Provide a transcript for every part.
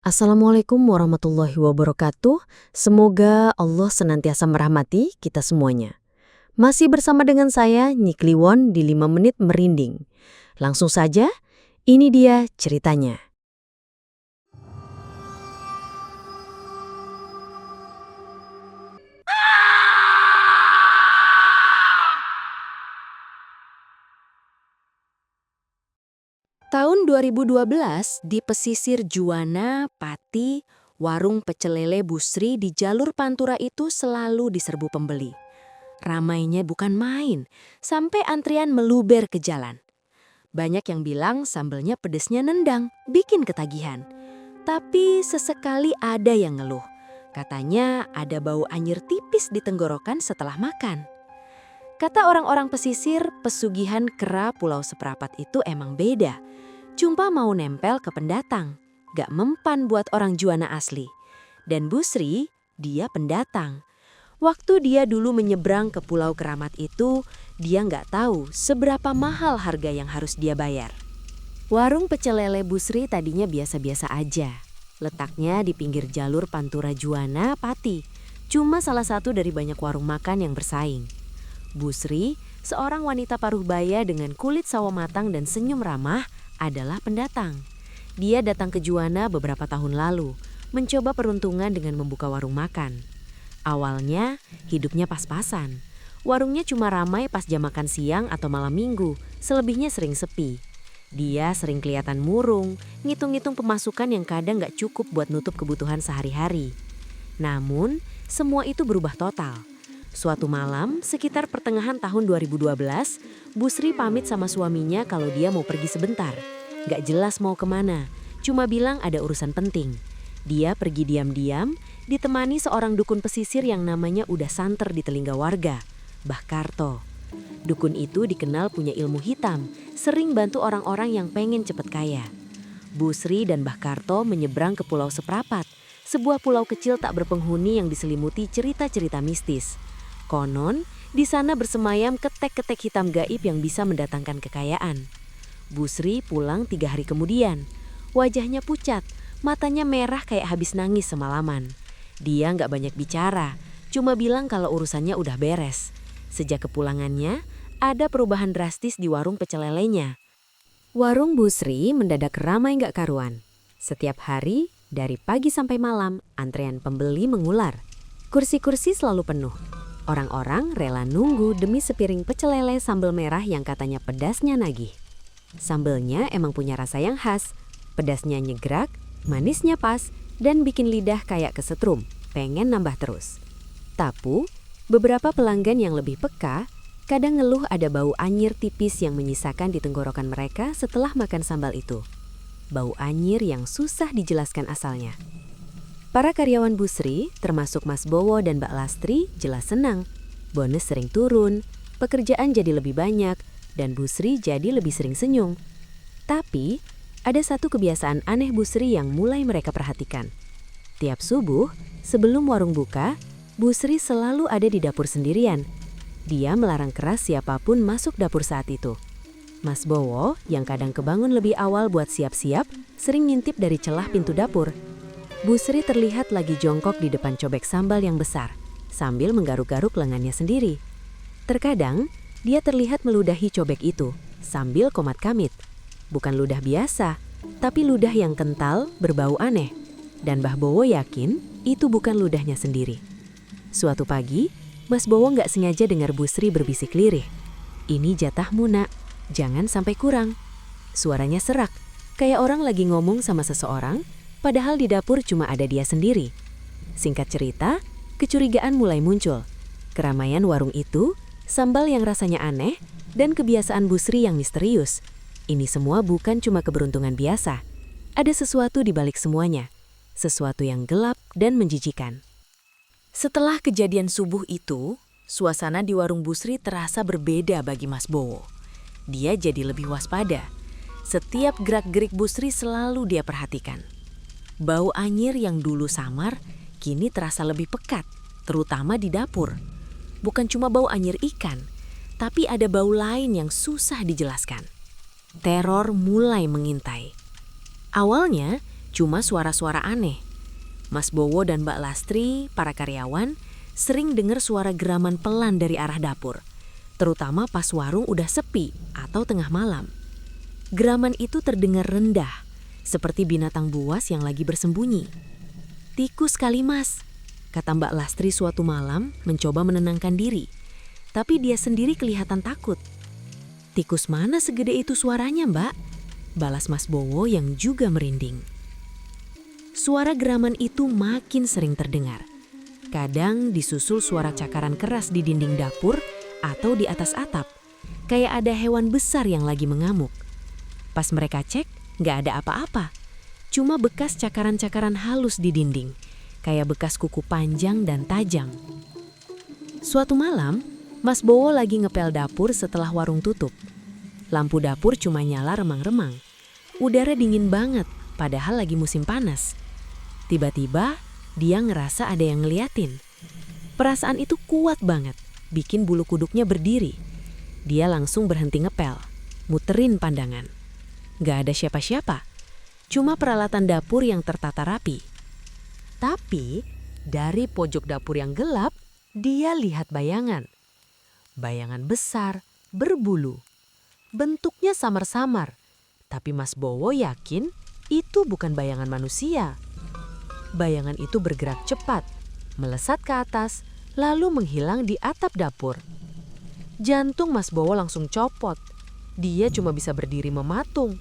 Assalamualaikum warahmatullahi wabarakatuh. Semoga Allah senantiasa merahmati kita semuanya. Masih bersama dengan saya, Nyi Kliwon di 5 Menit Merinding. Langsung saja, ini dia ceritanya. Tahun 2012, di pesisir Juwana, Pati, warung pecel lele Busri di jalur Pantura itu selalu diserbu pembeli. Ramainya bukan main, sampai antrian meluber ke jalan. Banyak yang bilang sambelnya pedesnya nendang, bikin ketagihan. Tapi sesekali ada yang ngeluh. Katanya ada bau anyir tipis di tenggorokan setelah makan. Kata orang-orang pesisir, pesugihan kera Pulau Seperapat itu emang beda. Cuma mau nempel ke pendatang, gak mempan buat orang Juwana asli. Dan Busri, dia pendatang. Waktu dia dulu menyeberang ke Pulau Keramat itu, dia nggak tahu seberapa mahal harga yang harus dia bayar. Warung pecel lele Busri tadinya biasa-biasa aja. Letaknya di pinggir jalur Pantura Juwana, Pati. Cuma salah satu dari banyak warung makan yang bersaing. Busri, seorang wanita paruh baya dengan kulit sawo matang dan senyum ramah, adalah pendatang. Dia datang ke Juwana beberapa tahun lalu, mencoba peruntungan dengan membuka warung makan. Awalnya, hidupnya pas-pasan. Warungnya cuma ramai pas jam makan siang atau malam minggu, selebihnya sering sepi. Dia sering kelihatan murung, ngitung-ngitung pemasukan yang kadang gak cukup buat nutup kebutuhan sehari-hari. Namun, semua itu berubah total. Suatu malam, sekitar pertengahan tahun 2012, Busri pamit sama suaminya kalau dia mau pergi sebentar. Gak jelas mau kemana, cuma bilang ada urusan penting. Dia pergi diam-diam, ditemani seorang dukun pesisir yang namanya udah santer di telinga warga, Mbah Karto. Dukun itu dikenal punya ilmu hitam, sering bantu orang-orang yang pengen cepet kaya. Busri dan Mbah Karto menyeberang ke Pulau Seperapat, sebuah pulau kecil tak berpenghuni yang diselimuti cerita-cerita mistis. Konon, di sana bersemayam ketek-ketek hitam gaib yang bisa mendatangkan kekayaan. Busri pulang 3 hari kemudian. Wajahnya pucat, matanya merah kayak habis nangis semalaman. Dia nggak banyak bicara, cuma bilang kalau urusannya udah beres. Sejak kepulangannya, ada perubahan drastis di warung pecel lelenya. Warung Busri mendadak ramai nggak karuan. Setiap hari, dari pagi sampai malam, antrean pembeli mengular. Kursi-kursi selalu penuh. Orang-orang rela nunggu demi sepiring pecel lele sambal merah yang katanya pedasnya nagih. Sambelnya emang punya rasa yang khas. Pedasnya nyegrak, manisnya pas, dan bikin lidah kayak kesetrum, pengen nambah terus. Tapi, beberapa pelanggan yang lebih peka, kadang ngeluh ada bau anyir tipis yang menyisakan di tenggorokan mereka setelah makan sambal itu. Bau anyir yang susah dijelaskan asalnya. Para karyawan Busri, termasuk Mas Bowo dan Mbak Lastri, jelas senang. Bonus sering turun, pekerjaan jadi lebih banyak, dan Busri jadi lebih sering senyum. Tapi, ada satu kebiasaan aneh Busri yang mulai mereka perhatikan. Tiap subuh, sebelum warung buka, Busri selalu ada di dapur sendirian. Dia melarang keras siapapun masuk dapur saat itu. Mas Bowo, yang kadang kebangun lebih awal buat siap-siap, sering ngintip dari celah pintu dapur. Busri terlihat lagi jongkok di depan cobek sambal yang besar, sambil menggaruk-garuk lengannya sendiri. Terkadang, dia terlihat meludahi cobek itu, sambil komat-kamit. Bukan ludah biasa, tapi ludah yang kental, berbau aneh. Dan Mbah Bowo yakin itu bukan ludahnya sendiri. Suatu pagi, Mas Bowo nggak sengaja dengar Busri berbisik lirih. "Ini jatahmu, Nak. Jangan sampai kurang." Suaranya serak, kayak orang lagi ngomong sama seseorang, padahal di dapur cuma ada dia sendiri. Singkat cerita, kecurigaan mulai muncul. Keramaian warung itu, sambal yang rasanya aneh, dan kebiasaan Busri yang misterius. Ini semua bukan cuma keberuntungan biasa. Ada sesuatu di balik semuanya. Sesuatu yang gelap dan menjijikan. Setelah kejadian subuh itu, suasana di warung Busri terasa berbeda bagi Mas Bowo. Dia jadi lebih waspada. Setiap gerak-gerik Busri selalu dia perhatikan. Bau anyir yang dulu samar, kini terasa lebih pekat, terutama di dapur. Bukan cuma bau anyir ikan, tapi ada bau lain yang susah dijelaskan. Teror mulai mengintai. Awalnya, Cuma suara-suara aneh. Mas Bowo dan Mbak Lastri, para karyawan, sering dengar suara geraman pelan dari arah dapur. Terutama pas warung udah sepi atau tengah malam. Geraman itu terdengar rendah, seperti binatang buas yang lagi bersembunyi. "Tikus kali Mas," kata Mbak Lastri suatu malam mencoba menenangkan diri. Tapi dia sendiri kelihatan takut. "Tikus mana segede itu suaranya Mbak?" balas Mas Bowo yang juga merinding. Suara geraman itu makin sering terdengar. Kadang disusul suara cakaran keras di dinding dapur atau di atas atap, kayak ada hewan besar yang lagi mengamuk. Pas mereka cek, nggak ada apa-apa. Cuma bekas cakaran-cakaran halus di dinding, kayak bekas kuku panjang dan tajam. Suatu malam, Mas Bowo lagi ngepel dapur setelah warung tutup. Lampu dapur cuma nyala remang-remang. Udara dingin banget, padahal lagi musim panas. Tiba-tiba, dia ngerasa ada yang ngeliatin. Perasaan itu kuat banget, bikin bulu kuduknya berdiri. Dia langsung berhenti ngepel, muterin pandangan. Gak ada siapa-siapa, cuma peralatan dapur yang tertata rapi. Tapi, dari pojok dapur yang gelap, dia lihat bayangan. Bayangan besar, berbulu. Bentuknya samar-samar, tapi Mas Bowo yakin itu bukan bayangan manusia. Bayangan itu bergerak cepat, melesat ke atas, lalu menghilang di atap dapur. Jantung Mas Bowo langsung copot. Dia cuma bisa berdiri mematung.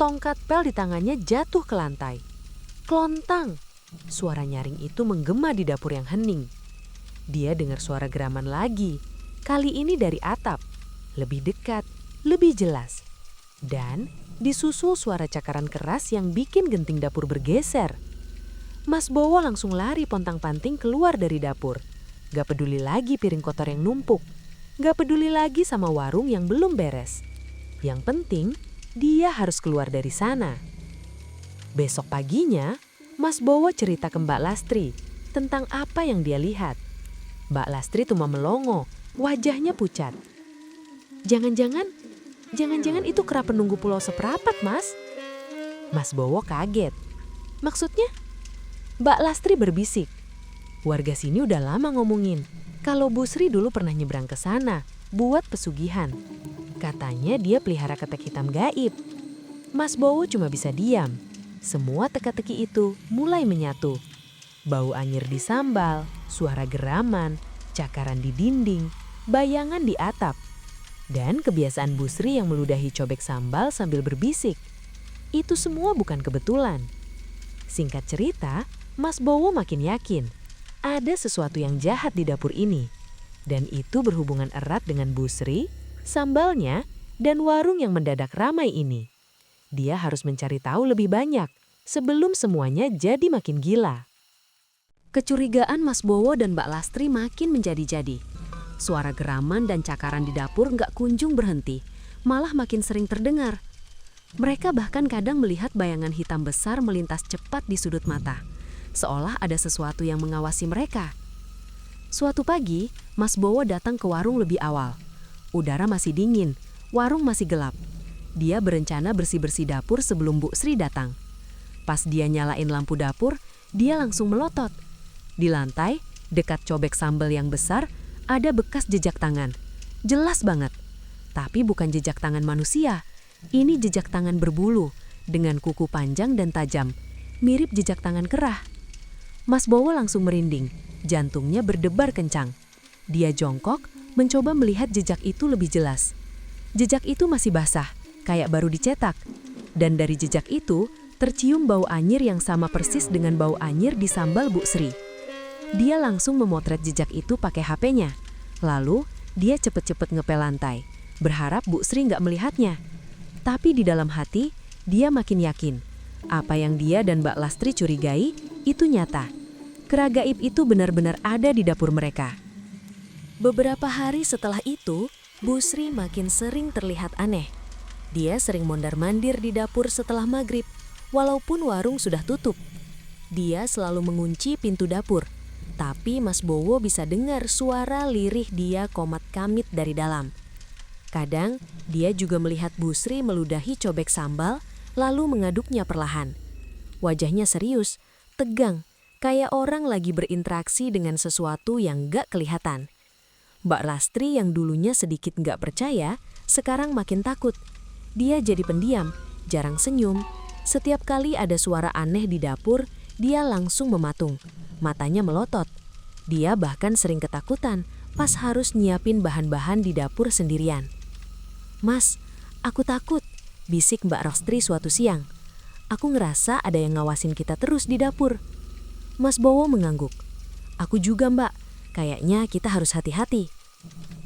Tongkat pel di tangannya jatuh ke lantai. Klontang! Suara nyaring itu menggema di dapur yang hening. Dia dengar suara geraman lagi. Kali ini dari atap. Lebih dekat, lebih jelas. Dan disusul suara cakaran keras yang bikin genting dapur bergeser. Mas Bowo langsung lari pontang-panting keluar dari dapur. Gak peduli lagi piring kotor yang numpuk. Gak peduli lagi sama warung yang belum beres. Yang penting, dia harus keluar dari sana. Besok paginya, Mas Bowo cerita ke Mbak Lastri tentang apa yang dia lihat. Mbak Lastri cuma melongo, wajahnya pucat. Jangan-jangan itu kera penunggu pulau seperapat, Mas. Mas Bowo kaget. Maksudnya? Mbak Lastri berbisik. Warga sini udah lama ngomongin kalau Bu Sri dulu pernah nyebrang ke sana buat pesugihan. Katanya dia pelihara ketek hitam gaib. Mas Bowo cuma bisa diam. Semua teka-teki itu mulai menyatu. Bau anyir di sambal, suara geraman, cakaran di dinding, bayangan di atap. Dan kebiasaan Bu Sri yang meludahi cobek sambal sambil berbisik. Itu semua bukan kebetulan. Singkat cerita, Mas Bowo makin yakin ada sesuatu yang jahat di dapur ini. Dan itu berhubungan erat dengan Bu Sri, sambalnya, dan warung yang mendadak ramai ini. Dia harus mencari tahu lebih banyak sebelum semuanya jadi makin gila. Kecurigaan Mas Bowo dan Mbak Lastri makin menjadi-jadi. Suara geraman dan cakaran di dapur nggak kunjung berhenti, malah makin sering terdengar. Mereka bahkan kadang melihat bayangan hitam besar melintas cepat di sudut mata, seolah ada sesuatu yang mengawasi mereka. Suatu pagi, Mas Bowo datang ke warung lebih awal. Udara masih dingin, warung masih gelap. Dia berencana bersih-bersih dapur sebelum Bu Sri datang. Pas dia nyalain lampu dapur, dia langsung melotot. Di lantai, dekat cobek sambal yang besar, ada bekas jejak tangan. Jelas banget. Tapi bukan jejak tangan manusia. Ini jejak tangan berbulu, dengan kuku panjang dan tajam. Mirip jejak tangan kerah. Mas Bowo langsung merinding. Jantungnya berdebar kencang. Dia jongkok, mencoba melihat jejak itu lebih jelas. Jejak itu masih basah, kayak baru dicetak. Dan dari jejak itu, tercium bau anyir yang sama persis dengan bau anyir di sambal Bu Sri. Dia langsung memotret jejak itu pakai HP-nya. Lalu, dia cepet-cepet ngepel lantai, berharap Bu Sri nggak melihatnya. Tapi di dalam hati, dia makin yakin. Apa yang dia dan Mbak Lastri curigai, itu nyata. Kera gaib itu benar-benar ada di dapur mereka. Beberapa hari setelah itu, Bu Sri makin sering terlihat aneh. Dia sering mondar-mandir di dapur setelah maghrib, walaupun warung sudah tutup. Dia selalu mengunci pintu dapur. Tapi Mas Bowo bisa dengar suara lirih dia komat-kamit dari dalam. Kadang, dia juga melihat Bu Sri meludahi cobek sambal, lalu mengaduknya perlahan. Wajahnya serius, tegang, kayak orang lagi berinteraksi dengan sesuatu yang gak kelihatan. Mbak Lastri yang dulunya sedikit gak percaya, sekarang makin takut. Dia jadi pendiam, jarang senyum. Setiap kali ada suara aneh di dapur, dia langsung mematung. Matanya melotot. Dia bahkan sering ketakutan pas harus nyiapin bahan-bahan di dapur sendirian. "Mas, aku takut," bisik Mbak Lastri suatu siang. "Aku ngerasa ada yang ngawasin kita terus di dapur." Mas Bowo mengangguk. "Aku juga, Mbak. Kayaknya kita harus hati-hati."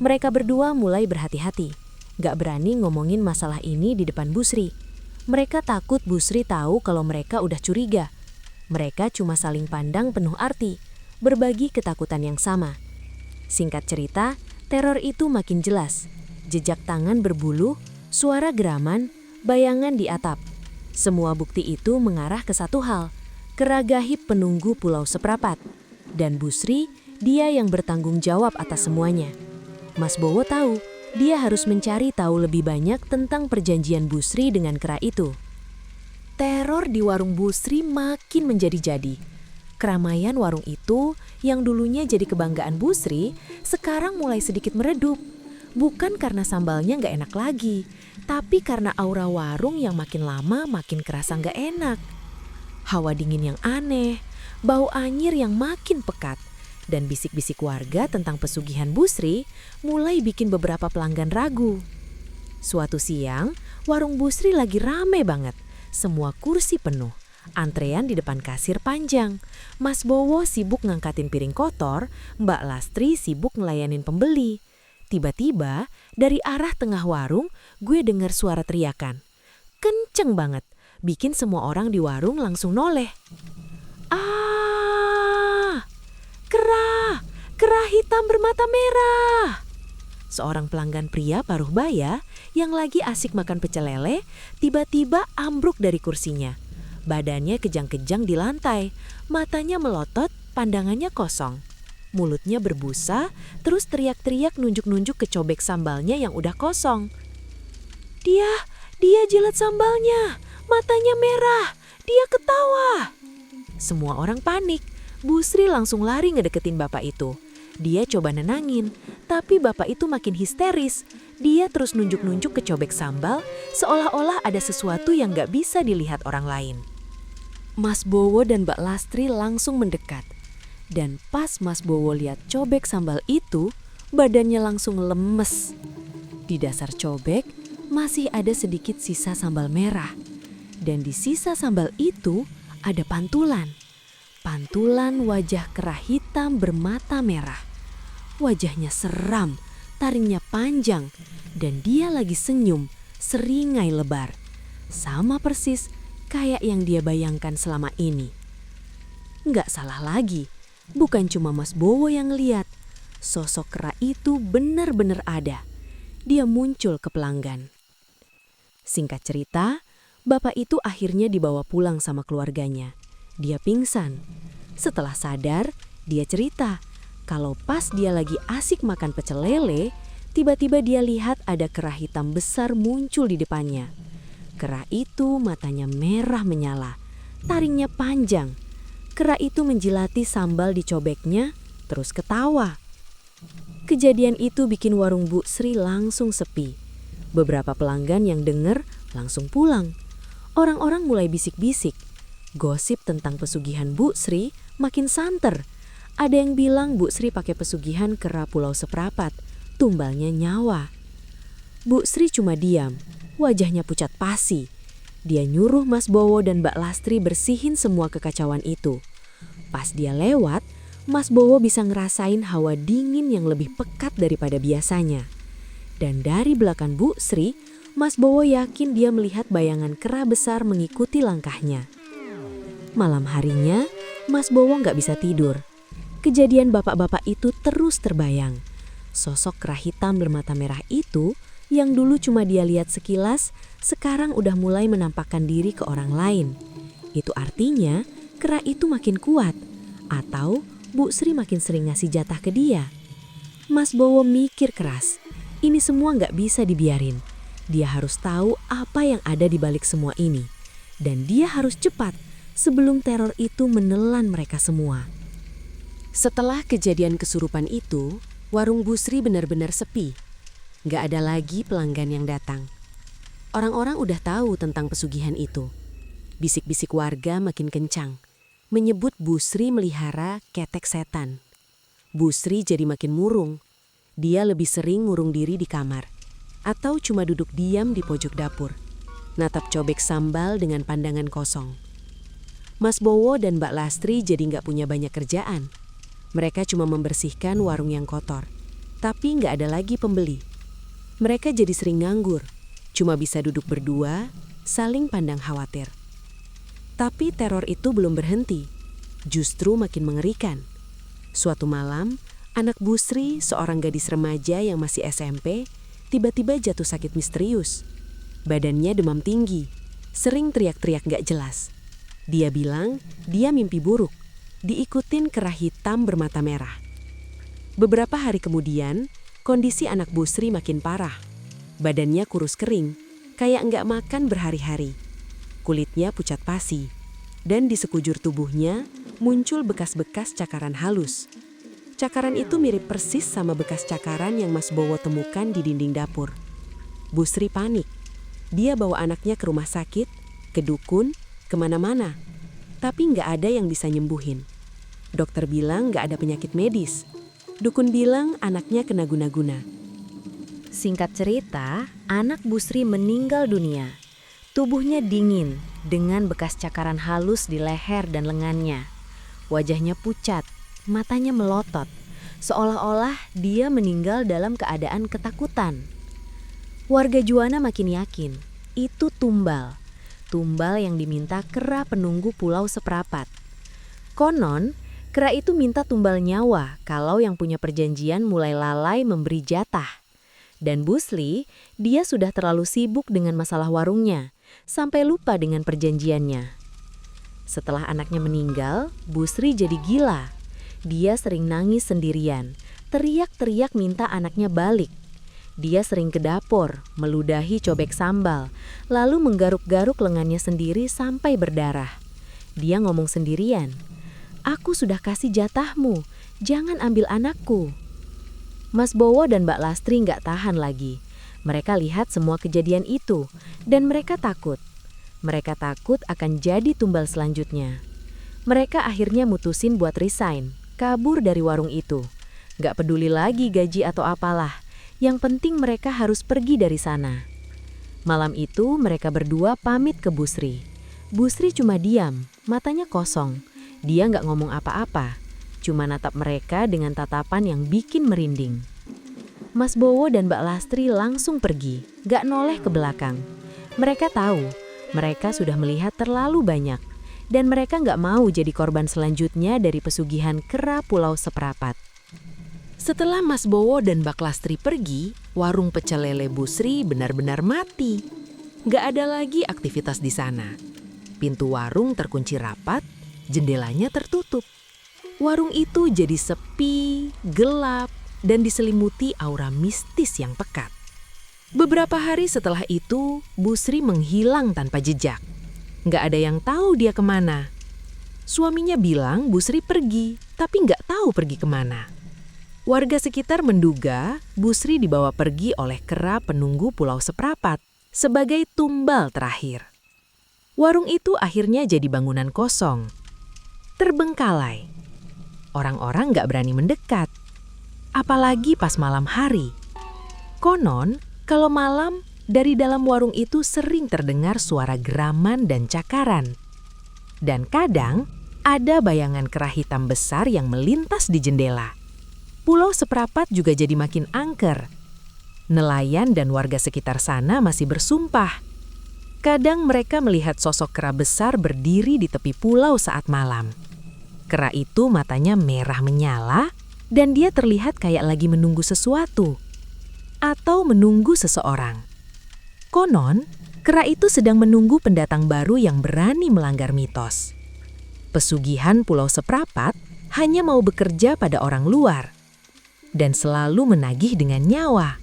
Mereka berdua mulai berhati-hati. Gak berani ngomongin masalah ini di depan Bu Sri. Mereka takut Bu Sri tahu kalau mereka udah curiga. Mereka cuma saling pandang penuh arti, berbagi ketakutan yang sama. Singkat cerita, teror itu makin jelas. Jejak tangan berbulu, suara geraman, bayangan di atap. Semua bukti itu mengarah ke satu hal, keragahib penunggu Pulau Seprapat. Dan Bu Sri, dia yang bertanggung jawab atas semuanya. Mas Bowo tahu, dia harus mencari tahu lebih banyak tentang perjanjian Bu Sri dengan kera itu. Teror di warung Bu Sri makin menjadi-jadi. Keramaian warung itu, yang dulunya jadi kebanggaan Bu Sri, sekarang mulai sedikit meredup. Bukan karena sambalnya gak enak lagi, tapi karena aura warung yang makin lama makin kerasa gak enak. Hawa dingin yang aneh, bau anyir yang makin pekat, dan bisik-bisik warga tentang pesugihan Bu Sri mulai bikin beberapa pelanggan ragu. Suatu siang, warung Bu Sri lagi rame banget. Semua kursi penuh, antrean di depan kasir panjang. Mas Bowo sibuk ngangkatin piring kotor, Mbak Lastri sibuk ngelayanin pembeli. Tiba-tiba, dari arah tengah warung, gue dengar suara teriakan. Kenceng banget, bikin semua orang di warung langsung noleh. "Ah! Kera hitam bermata merah!" Seorang pelanggan pria paruh baya yang lagi asik makan pecel lele tiba-tiba ambruk dari kursinya. Badannya kejang-kejang di lantai, matanya melotot, pandangannya kosong. Mulutnya berbusa, terus teriak-teriak nunjuk-nunjuk ke cobek sambalnya yang udah kosong. Dia jilat sambalnya, matanya merah, dia ketawa." Semua orang panik. Bu Sri langsung lari ngedeketin bapak itu. Dia coba nenangin, tapi bapak itu makin histeris. Dia terus nunjuk-nunjuk ke cobek sambal, seolah-olah ada sesuatu yang gak bisa dilihat orang lain. Mas Bowo dan Mbak Lastri langsung mendekat. Dan pas Mas Bowo lihat cobek sambal itu, badannya langsung lemes. Di dasar cobek masih ada sedikit sisa sambal merah. Dan di sisa sambal itu ada pantulan. Pantulan wajah kera hitam bermata merah. Wajahnya seram, taringnya panjang, dan dia lagi senyum, seringai lebar. Sama persis kayak yang dia bayangkan selama ini. Nggak salah lagi, bukan cuma Mas Bowo yang ngeliat. Sosok kera itu benar-benar ada. Dia muncul ke pelanggan. Singkat cerita, bapak itu akhirnya dibawa pulang sama keluarganya. Dia pingsan. Setelah sadar, dia cerita kalau pas dia lagi asik makan pecel lele, tiba-tiba dia lihat ada kera hitam besar muncul di depannya. Kera itu matanya merah menyala, taringnya panjang. Kera itu menjilati sambal di cobeknya, terus ketawa. Kejadian itu bikin warung Bu Sri langsung sepi. Beberapa pelanggan yang dengar langsung pulang. Orang-orang mulai bisik-bisik. Gosip tentang pesugihan Bu Sri makin santer. Ada yang bilang Bu Sri pakai pesugihan kera Pulau Seprapat, tumbalnya nyawa. Bu Sri cuma diam, wajahnya pucat pasi. Dia nyuruh Mas Bowo dan Mbak Lastri bersihin semua kekacauan itu. Pas dia lewat, Mas Bowo bisa ngerasain hawa dingin yang lebih pekat daripada biasanya. Dan dari belakang Bu Sri, Mas Bowo yakin dia melihat bayangan kera besar mengikuti langkahnya. Malam harinya, Mas Bowo nggak bisa tidur. Kejadian bapak-bapak itu terus terbayang. Sosok kera hitam bermata merah itu, yang dulu cuma dia lihat sekilas, sekarang udah mulai menampakkan diri ke orang lain. Itu artinya, kera itu makin kuat. Atau Bu Sri makin sering ngasih jatah ke dia. Mas Bowo mikir keras. Ini semua nggak bisa dibiarin. Dia harus tahu apa yang ada di balik semua ini. Dan dia harus cepat, sebelum teror itu menelan mereka semua. Setelah kejadian kesurupan itu, warung Busri benar-benar sepi. Gak ada lagi pelanggan yang datang. Orang-orang udah tahu tentang pesugihan itu. Bisik-bisik warga makin kencang, menyebut Busri melihara ketek setan. Busri jadi makin murung. Dia lebih sering ngurung diri di kamar, atau cuma duduk diam di pojok dapur, natap cobek sambal dengan pandangan kosong. Mas Bowo dan Mbak Lastri jadi nggak punya banyak kerjaan. Mereka cuma membersihkan warung yang kotor, tapi nggak ada lagi pembeli. Mereka jadi sering nganggur, cuma bisa duduk berdua, saling pandang khawatir. Tapi teror itu belum berhenti, justru makin mengerikan. Suatu malam, anak Busri, seorang gadis remaja yang masih SMP, tiba-tiba jatuh sakit misterius. Badannya demam tinggi, sering teriak-teriak gak jelas. Dia bilang dia mimpi buruk, diikutin kerah hitam bermata merah. Beberapa hari kemudian, kondisi anak Busri makin parah. Badannya kurus kering, kayak gak makan berhari-hari. Kulitnya pucat pasi, dan di sekujur tubuhnya muncul bekas-bekas cakaran halus. Cakaran itu mirip persis sama bekas cakaran yang Mas Bowo temukan di dinding dapur. Busri panik. Dia bawa anaknya ke rumah sakit, ke dukun, kemana-mana. Tapi nggak ada yang bisa nyembuhin. Dokter bilang nggak ada penyakit medis. Dukun bilang anaknya kena guna-guna. Singkat cerita, anak Busri meninggal dunia. Tubuhnya dingin, dengan bekas cakaran halus di leher dan lengannya. Wajahnya pucat. Matanya melotot, seolah-olah dia meninggal dalam keadaan ketakutan. Warga Juwana makin yakin, itu tumbal. Tumbal yang diminta kera penunggu Pulau Seprapat. Konon, kera itu minta tumbal nyawa kalau yang punya perjanjian mulai lalai memberi jatah. Dan Busli, dia sudah terlalu sibuk dengan masalah warungnya, sampai lupa dengan perjanjiannya. Setelah anaknya meninggal, Busri jadi gila. Dia sering nangis sendirian, teriak-teriak minta anaknya balik. Dia sering ke dapur, meludahi cobek sambal, lalu menggaruk-garuk lengannya sendiri sampai berdarah. Dia ngomong sendirian, "Aku sudah kasih jatahmu, jangan ambil anakku." Mas Bowo dan Mbak Lastri nggak tahan lagi. Mereka lihat semua kejadian itu, dan mereka takut. Mereka takut akan jadi tumbal selanjutnya. Mereka akhirnya mutusin buat resign. Kabur dari warung itu. Gak peduli lagi gaji atau apalah. Yang penting mereka harus pergi dari sana. Malam itu mereka berdua pamit ke Busri. Busri cuma diam, matanya kosong. Dia gak ngomong apa-apa. Cuma natap mereka dengan tatapan yang bikin merinding. Mas Bowo dan Mbak Lastri langsung pergi, gak noleh ke belakang. Mereka tahu, mereka sudah melihat terlalu banyak. Dan mereka nggak mau jadi korban selanjutnya dari pesugihan kera Pulau Seprapat. Setelah Mas Bowo dan Mbak Lastri pergi, warung pecel lele Busri benar-benar mati. Nggak ada lagi aktivitas di sana. Pintu warung terkunci rapat, jendelanya tertutup. Warung itu jadi sepi, gelap, dan diselimuti aura mistis yang pekat. Beberapa hari setelah itu, Busri menghilang tanpa jejak. Nggak ada yang tahu dia kemana. Suaminya bilang Busri pergi, tapi nggak tahu pergi kemana. Warga sekitar menduga Busri dibawa pergi oleh kera penunggu Pulau Seprapat sebagai tumbal terakhir. Warung itu akhirnya jadi bangunan kosong, terbengkalai. Orang-orang nggak berani mendekat, apalagi pas malam hari. Konon, kalau malam, dari dalam warung itu sering terdengar suara geraman dan cakaran. Dan kadang ada bayangan kera hitam besar yang melintas di jendela. Pulau Seprapat juga jadi makin angker. Nelayan dan warga sekitar sana masih bersumpah. Kadang mereka melihat sosok kera besar berdiri di tepi pulau saat malam. Kera itu matanya merah menyala dan dia terlihat kayak lagi menunggu sesuatu. Atau menunggu seseorang. Konon, kera itu sedang menunggu pendatang baru yang berani melanggar mitos. Pesugihan Pulau Seprapat hanya mau bekerja pada orang luar dan selalu menagih dengan nyawa.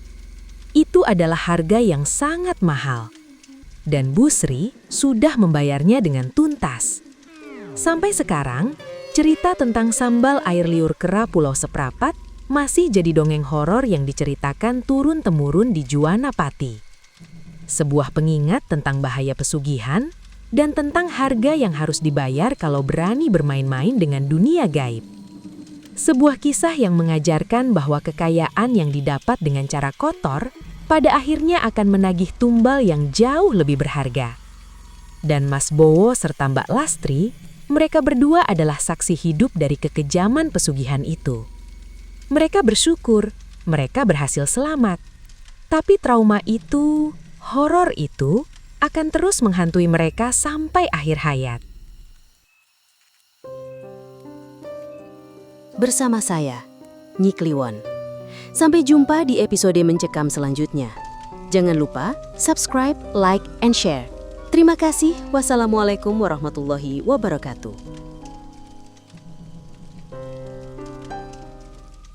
Itu adalah harga yang sangat mahal. Dan Busri sudah membayarnya dengan tuntas. Sampai sekarang, cerita tentang sambal air liur kera Pulau Seprapat masih jadi dongeng horor yang diceritakan turun-temurun di Juwana Pati. Sebuah pengingat tentang bahaya pesugihan dan tentang harga yang harus dibayar kalau berani bermain-main dengan dunia gaib. Sebuah kisah yang mengajarkan bahwa kekayaan yang didapat dengan cara kotor pada akhirnya akan menagih tumbal yang jauh lebih berharga. Dan Mas Bowo serta Mbak Lastri, mereka berdua adalah saksi hidup dari kekejaman pesugihan itu. Mereka bersyukur, mereka berhasil selamat. Tapi trauma itu, horor itu, akan terus menghantui mereka sampai akhir hayat. Bersama saya, Nyi Kliwon. Sampai jumpa di episode Mencekam selanjutnya. Jangan lupa subscribe, like, and share. Terima kasih. Wassalamualaikum warahmatullahi wabarakatuh.